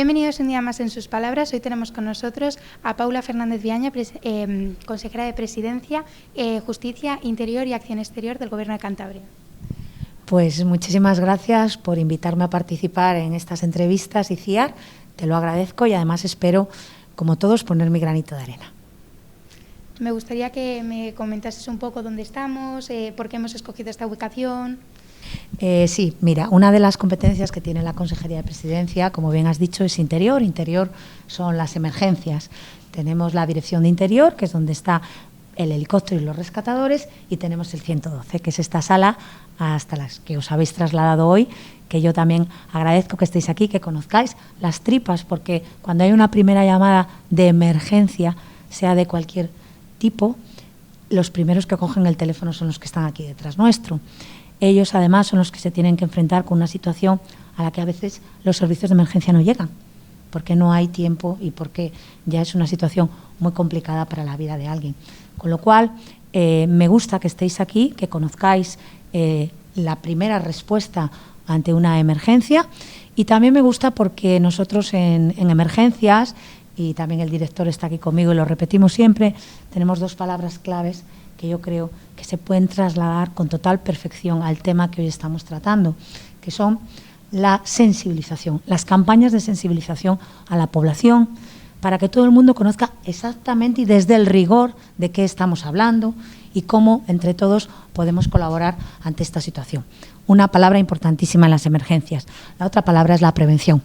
Bienvenidos un día más en Sus Palabras. Hoy tenemos con nosotros a Paula Fernández Viaña, consejera de Presidencia, Justicia, Interior y Acción Exterior del Gobierno de Cantabria. Pues muchísimas gracias por invitarme a participar en estas entrevistas, Iciar. Te lo agradezco y además espero, como todos, poner mi granito de arena. Me gustaría que me comentases un poco dónde estamos, por qué hemos escogido esta ubicación. Sí, mira, una de las competencias que tiene la Consejería de Presidencia, como bien has dicho, es Interior. Interior son las emergencias. Tenemos la Dirección de Interior, que es donde está el helicóptero y los rescatadores, y tenemos el 112, que es esta sala hasta las que os habéis trasladado hoy, que yo también agradezco que estéis aquí, que conozcáis las tripas, porque cuando hay una primera llamada de emergencia, sea de cualquier tipo, los primeros que cogen el teléfono son los que están aquí detrás nuestro. Ellos, además, son los que se tienen que enfrentar con una situación a la que a veces los servicios de emergencia no llegan, porque no hay tiempo y porque ya es una situación muy complicada para la vida de alguien. Con lo cual, me gusta que estéis aquí, que conozcáis la primera respuesta ante una emergencia, y también me gusta porque nosotros en emergencias, y también el director está aquí conmigo y lo repetimos siempre, tenemos dos palabras claves que yo creo que se pueden trasladar con total perfección al tema que hoy estamos tratando, que son la sensibilización, las campañas de sensibilización a la población, para que todo el mundo conozca exactamente y desde el rigor de qué estamos hablando y cómo entre todos podemos colaborar ante esta situación. Una palabra importantísima en las emergencias. La otra palabra es la prevención.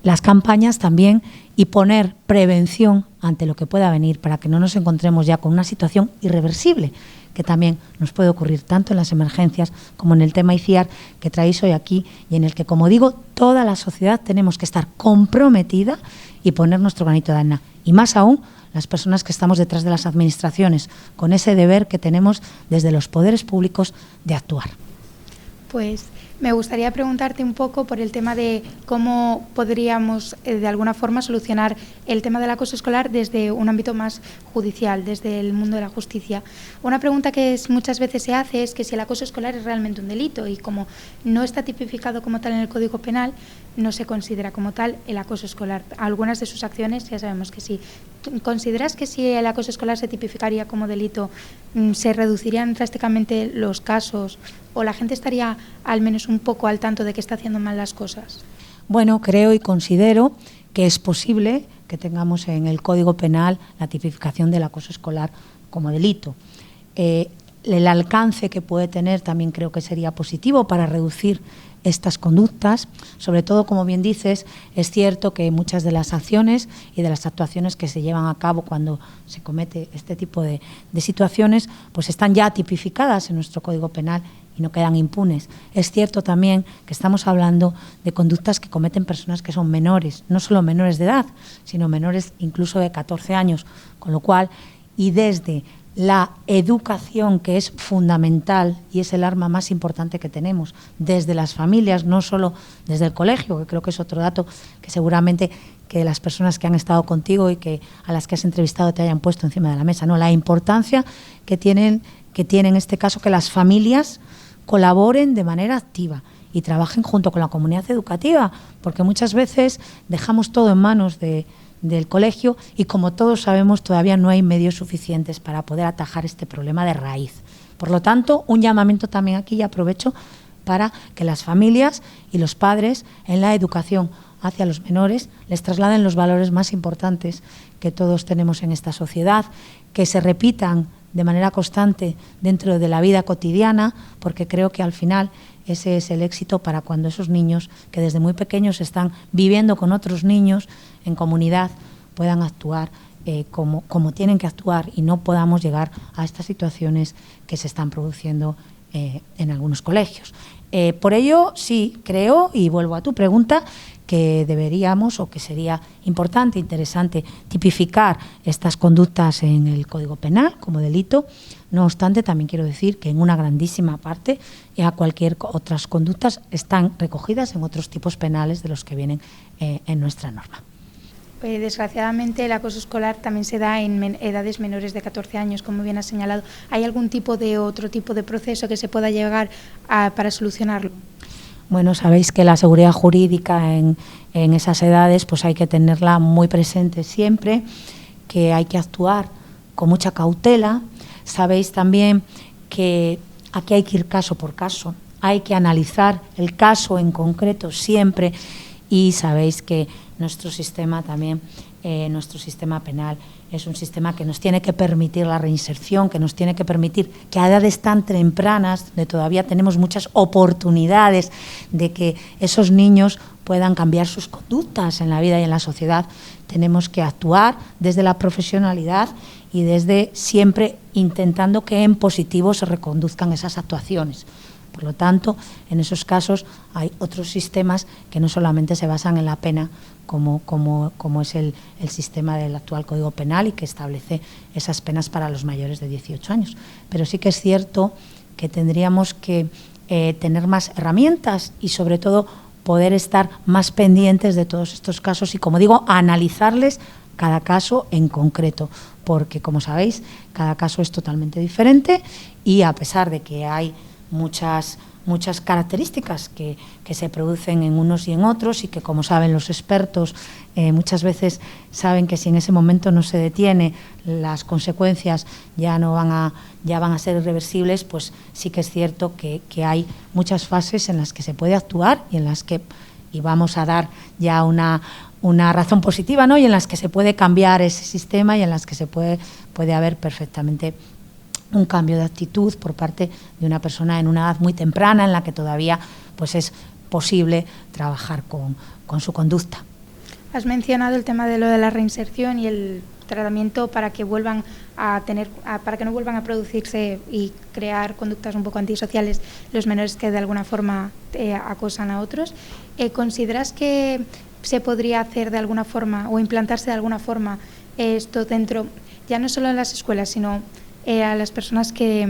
Las campañas también, y poner prevención ante lo que pueda venir para que no nos encontremos ya con una situación irreversible, que también nos puede ocurrir tanto en las emergencias como en el tema ICIAR que traéis hoy aquí, y en el que, como digo, toda la sociedad tenemos que estar comprometida y poner nuestro granito de arena. Y más aún, las personas que estamos detrás de las administraciones, con ese deber que tenemos desde los poderes públicos de actuar. Pues me gustaría preguntarte un poco por el tema de cómo podríamos, de alguna forma, solucionar el tema del acoso escolar desde un ámbito más judicial, desde el mundo de la justicia. Una pregunta que muchas veces se hace es que si el acoso escolar es realmente un delito, y como no está tipificado como tal en el Código Penal, no se considera como tal el acoso escolar. Algunas de sus acciones ya sabemos que sí. ¿Consideras que si el acoso escolar se tipificaría como delito, se reducirían drásticamente los casos, o la gente estaría al menos un poco al tanto de que está haciendo mal las cosas? Bueno, creo y considero que es posible que tengamos en el Código Penal la tipificación del acoso escolar como delito. El alcance que puede tener también creo que sería positivo para reducir estas conductas. Sobre todo, como bien dices, es cierto que muchas de las acciones y de las actuaciones que se llevan a cabo cuando se comete este tipo de situaciones, pues están ya tipificadas en nuestro Código Penal y no quedan impunes. Es cierto también que estamos hablando de conductas que cometen personas que son menores, no solo menores de edad, sino menores incluso de 14 años, con lo cual, y desde la educación, que es fundamental y es el arma más importante que tenemos, desde las familias, no solo desde el colegio, que creo que es otro dato que seguramente que las personas que han estado contigo y que a las que has entrevistado te hayan puesto encima de la mesa, ¿no? La importancia que tiene en este caso que las familias colaboren de manera activa y trabajen junto con la comunidad educativa, porque muchas veces dejamos todo en manos del colegio y, como todos sabemos, todavía no hay medios suficientes para poder atajar este problema de raíz. Por lo tanto, un llamamiento también aquí, y aprovecho para que las familias y los padres en la educación hacia los menores les trasladen los valores más importantes que todos tenemos en esta sociedad, que se repitan de manera constante dentro de la vida cotidiana, porque creo que al final ese es el éxito para cuando esos niños que desde muy pequeños están viviendo con otros niños en comunidad puedan actuar como tienen que actuar y no podamos llegar a estas situaciones que se están produciendo en algunos colegios. Por ello, sí, creo, y vuelvo a tu pregunta, que deberíamos, o que sería importante, interesante, tipificar estas conductas en el Código Penal como delito. No obstante, también quiero decir que en una grandísima parte ya cualquier otras conductas están recogidas en otros tipos penales de los que vienen en nuestra norma. Desgraciadamente, el acoso escolar también se da en edades menores de 14 años, como bien has señalado. ¿Hay algún tipo de otro tipo de proceso que se pueda llegar para solucionarlo? Bueno, sabéis que la seguridad jurídica en esas edades pues hay que tenerla muy presente siempre, que hay que actuar con mucha cautela. Sabéis también que aquí hay que ir caso por caso, hay que analizar el caso en concreto siempre, y sabéis que nuestro sistema también, nuestro sistema penal es un sistema que nos tiene que permitir la reinserción, que nos tiene que permitir que a edades tan tempranas, donde todavía tenemos muchas oportunidades de que esos niños puedan cambiar sus conductas en la vida y en la sociedad, tenemos que actuar desde la profesionalidad y desde siempre intentando que en positivo se reconduzcan esas actuaciones. Por lo tanto, en esos casos hay otros sistemas que no solamente se basan en la pena, como es el sistema del actual Código Penal, y que establece esas penas para los mayores de 18 años. Pero sí que es cierto que tendríamos que tener más herramientas y, sobre todo, poder estar más pendientes de todos estos casos y, como digo, analizarles cada caso en concreto, porque, como sabéis, cada caso es totalmente diferente, y a pesar de que hay muchas características que se producen en unos y en otros, y que, como saben los expertos, muchas veces saben que si en ese momento no se detiene, las consecuencias ya van a ser irreversibles, pues sí que es cierto que hay muchas fases en las que se puede actuar y en las que, y vamos a dar ya una razón positiva, ¿no?, y en las que se puede cambiar ese sistema, y en las que se puede haber perfectamente un cambio de actitud por parte de una persona en una edad muy temprana, en la que todavía pues es posible trabajar con su conducta. Has mencionado el tema de lo de la reinserción y el tratamiento para que vuelvan para que no vuelvan a producirse y crear conductas un poco antisociales los menores que de alguna forma acosan a otros. ¿Consideras que se podría hacer de alguna forma o implantarse de alguna forma esto dentro, ya no solo en las escuelas, sino a las personas que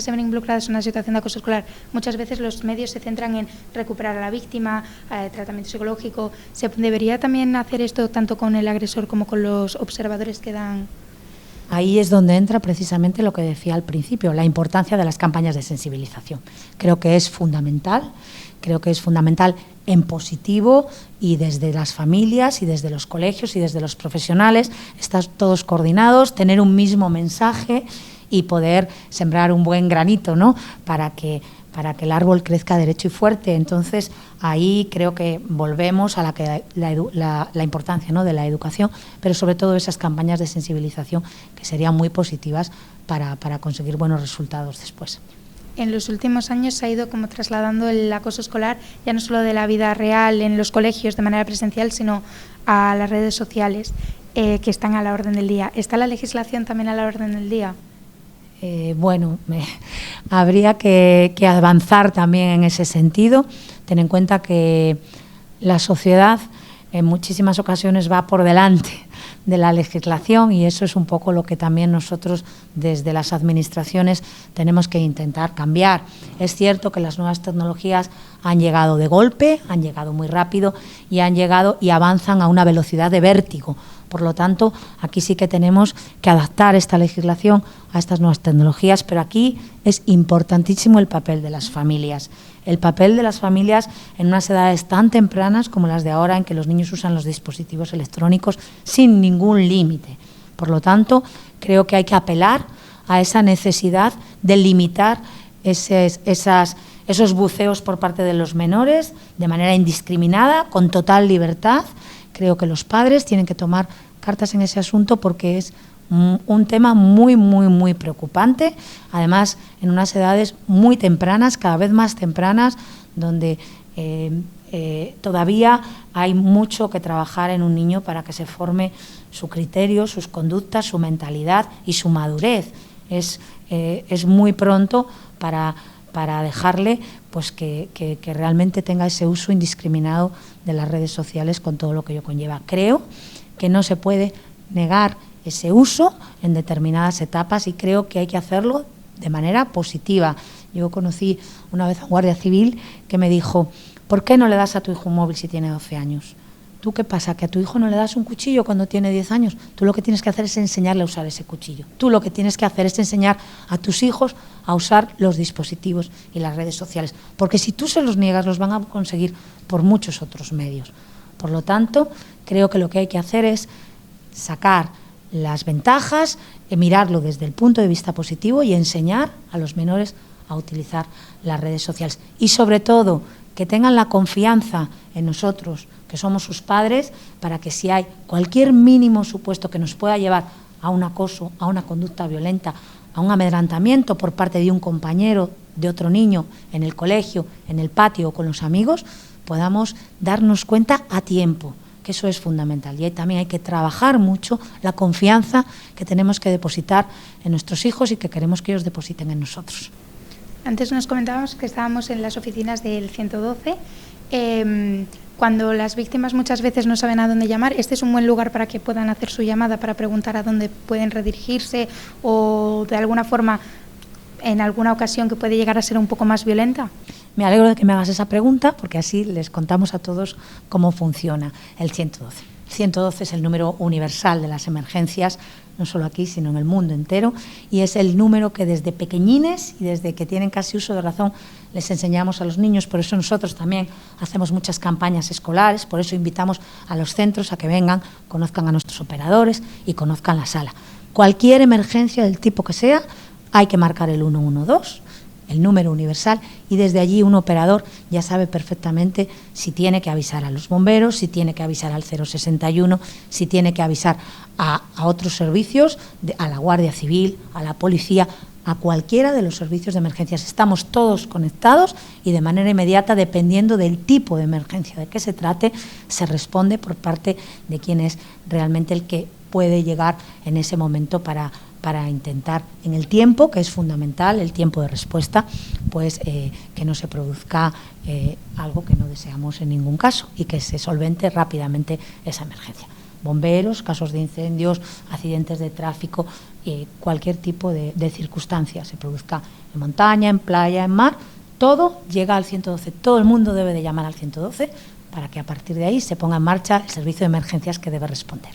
se ven involucradas en una situación de acoso escolar? Muchas veces los medios se centran en recuperar a la víctima, tratamiento psicológico. ¿Se debería también hacer esto tanto con el agresor como con los observadores que dan? Ahí es donde entra precisamente lo que decía al principio, la importancia de las campañas de sensibilización. Creo que es fundamental en positivo, y desde las familias y desde los colegios y desde los profesionales, estar todos coordinados, tener un mismo mensaje y poder sembrar un buen granito, ¿no?, para que el árbol crezca derecho y fuerte. Entonces, ahí creo que volvemos a la importancia, ¿no?, de la educación, pero sobre todo esas campañas de sensibilización que serían muy positivas para conseguir buenos resultados después. En los últimos años se ha ido como trasladando el acoso escolar, ya no solo de la vida real en los colegios de manera presencial, sino a las redes sociales, que están a la orden del día. ¿Está la legislación también a la orden del día? Habría que avanzar también en ese sentido. Ten en cuenta que la sociedad en muchísimas ocasiones va por delante de la legislación, y eso es un poco lo que también nosotros desde las administraciones tenemos que intentar cambiar. Es cierto que las nuevas tecnologías han llegado de golpe, han llegado muy rápido y avanzan a una velocidad de vértigo. Por lo tanto, aquí sí que tenemos que adaptar esta legislación a estas nuevas tecnologías, pero aquí es importantísimo el papel de las familias. El papel de las familias en unas edades tan tempranas como las de ahora, en que los niños usan los dispositivos electrónicos sin ningún límite. Por lo tanto, creo que hay que apelar a esa necesidad de limitar esos buceos por parte de los menores de manera indiscriminada, con total libertad. Creo que los padres tienen que tomar cartas en ese asunto, porque es un tema muy, muy, muy preocupante, además en unas edades muy tempranas, cada vez más tempranas, donde todavía hay mucho que trabajar en un niño para que se forme su criterio, sus conductas, su mentalidad y su madurez. Es muy pronto para dejarle pues que realmente tenga ese uso indiscriminado de las redes sociales, con todo lo que ello conlleva. Creo que no se puede negar ese uso en determinadas etapas, y creo que hay que hacerlo de manera positiva. Yo conocí una vez a un guardia civil que me dijo: ¿por qué no le das a tu hijo un móvil si tiene 12 años? ¿Tú qué pasa? ¿Que a tu hijo no le das un cuchillo cuando tiene 10 años? Tú lo que tienes que hacer es enseñarle a usar ese cuchillo. Tú lo que tienes que hacer es enseñar a tus hijos a usar los dispositivos y las redes sociales. Porque si tú se los niegas, los van a conseguir por muchos otros medios. Por lo tanto, creo que lo que hay que hacer es sacar las ventajas, mirarlo desde el punto de vista positivo y enseñar a los menores a utilizar las redes sociales. Y sobre todo, que tengan la confianza en nosotros, que somos sus padres, para que si hay cualquier mínimo supuesto que nos pueda llevar a un acoso, a una conducta violenta, a un amedrentamiento por parte de un compañero, de otro niño, en el colegio, en el patio o con los amigos, podamos darnos cuenta a tiempo, que eso es fundamental. Y ahí también hay que trabajar mucho la confianza que tenemos que depositar en nuestros hijos y que queremos que ellos depositen en nosotros. Antes nos comentábamos que estábamos en las oficinas del 112. Cuando las víctimas muchas veces no saben a dónde llamar, este es un buen lugar para que puedan hacer su llamada, para preguntar a dónde pueden redirigirse o de alguna forma, en alguna ocasión que puede llegar a ser un poco más violenta. Me alegro de que me hagas esa pregunta porque así les contamos a todos cómo funciona el 112. El 112 es el número universal de las emergencias, no solo aquí, sino en el mundo entero, y es el número que desde pequeñines y desde que tienen casi uso de razón les enseñamos a los niños. Por eso nosotros también hacemos muchas campañas escolares, por eso invitamos a los centros a que vengan, conozcan a nuestros operadores y conozcan la sala. Cualquier emergencia del tipo que sea, hay que marcar el 112, el número universal, y desde allí un operador ya sabe perfectamente si tiene que avisar a los bomberos, si tiene que avisar al 061, si tiene que avisar a otros servicios, a la Guardia Civil, a la policía, a cualquiera de los servicios de emergencias. Estamos todos conectados y de manera inmediata, dependiendo del tipo de emergencia de que se trate, se responde por parte de quien es realmente el que puede llegar en ese momento para intentar, en el tiempo, que es fundamental, el tiempo de respuesta, pues que no se produzca algo que no deseamos en ningún caso y que se solvente rápidamente esa emergencia. Bomberos, casos de incendios, accidentes de tráfico, cualquier tipo de circunstancia, se produzca en montaña, en playa, en mar, todo llega al 112. Todo el mundo debe de llamar al 112 para que a partir de ahí se ponga en marcha el servicio de emergencias que debe responder.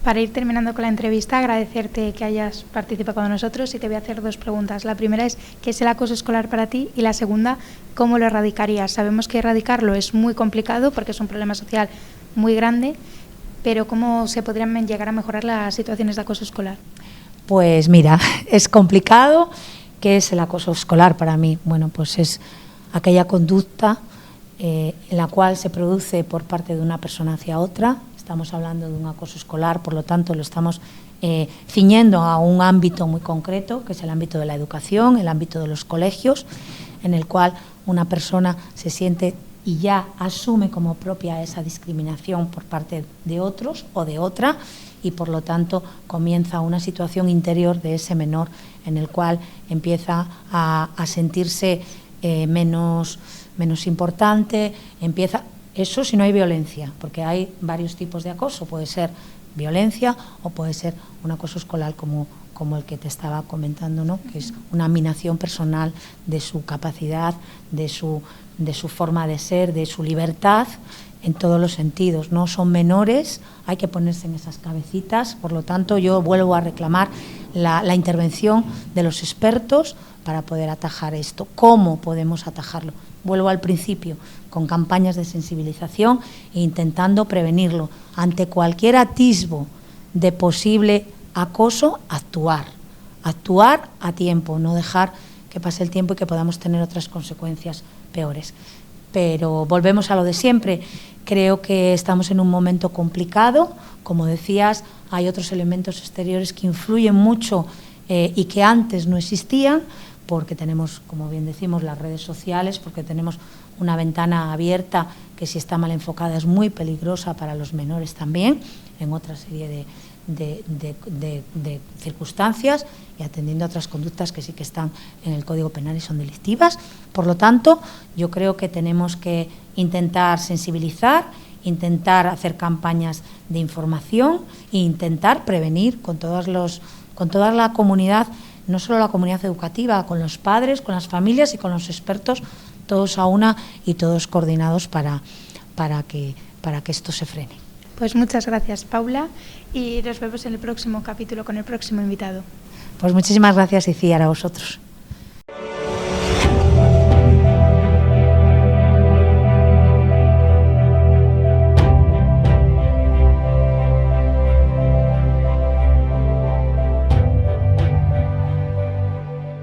Para ir terminando con la entrevista, agradecerte que hayas participado con nosotros y te voy a hacer dos preguntas. La primera es, ¿qué es el acoso escolar para ti? Y la segunda, ¿cómo lo erradicarías? Sabemos que erradicarlo es muy complicado porque es un problema social muy grande, pero ¿cómo se podrían llegar a mejorar las situaciones de acoso escolar? Pues mira, es complicado. ¿Qué es el acoso escolar para mí? Bueno, pues es aquella conducta en la cual se produce por parte de una persona hacia otra. Estamos hablando de un acoso escolar, por lo tanto lo estamos ciñendo a un ámbito muy concreto, que es el ámbito de la educación, el ámbito de los colegios, en el cual una persona se siente y ya asume como propia esa discriminación por parte de otros o de otra, y por lo tanto comienza una situación interior de ese menor en el cual empieza a sentirse menos importante, empieza... Eso si no hay violencia, porque hay varios tipos de acoso, puede ser violencia o puede ser un acoso escolar como el que te estaba comentando, ¿no? Que es una minación personal de su capacidad, de su forma de ser, de su libertad en todos los sentidos, ¿no? Son menores, hay que ponerse en esas cabecitas, por lo tanto yo vuelvo a reclamar la intervención de los expertos para poder atajar esto. ¿Cómo podemos atajarlo? Vuelvo al principio, con campañas de sensibilización e intentando prevenirlo. Ante cualquier atisbo de posible acoso, actuar a tiempo, no dejar que pase el tiempo y que podamos tener otras consecuencias peores. Pero volvemos a lo de siempre. Creo que estamos en un momento complicado. Como decías, hay otros elementos exteriores que influyen mucho y que antes no existían, porque tenemos, como bien decimos, las redes sociales, porque tenemos una ventana abierta que, si está mal enfocada, es muy peligrosa para los menores también, en otra serie de circunstancias, y atendiendo a otras conductas que sí que están en el Código Penal y son delictivas. Por lo tanto, yo creo que tenemos que intentar sensibilizar, intentar hacer campañas de información e intentar prevenir con toda la comunidad, no solo la comunidad educativa, con los padres, con las familias y con los expertos, todos a una y todos coordinados para que para que esto se frene. Pues muchas gracias, Paula, y nos vemos en el próximo capítulo con el próximo invitado. Pues muchísimas gracias, Iciar, a vosotros.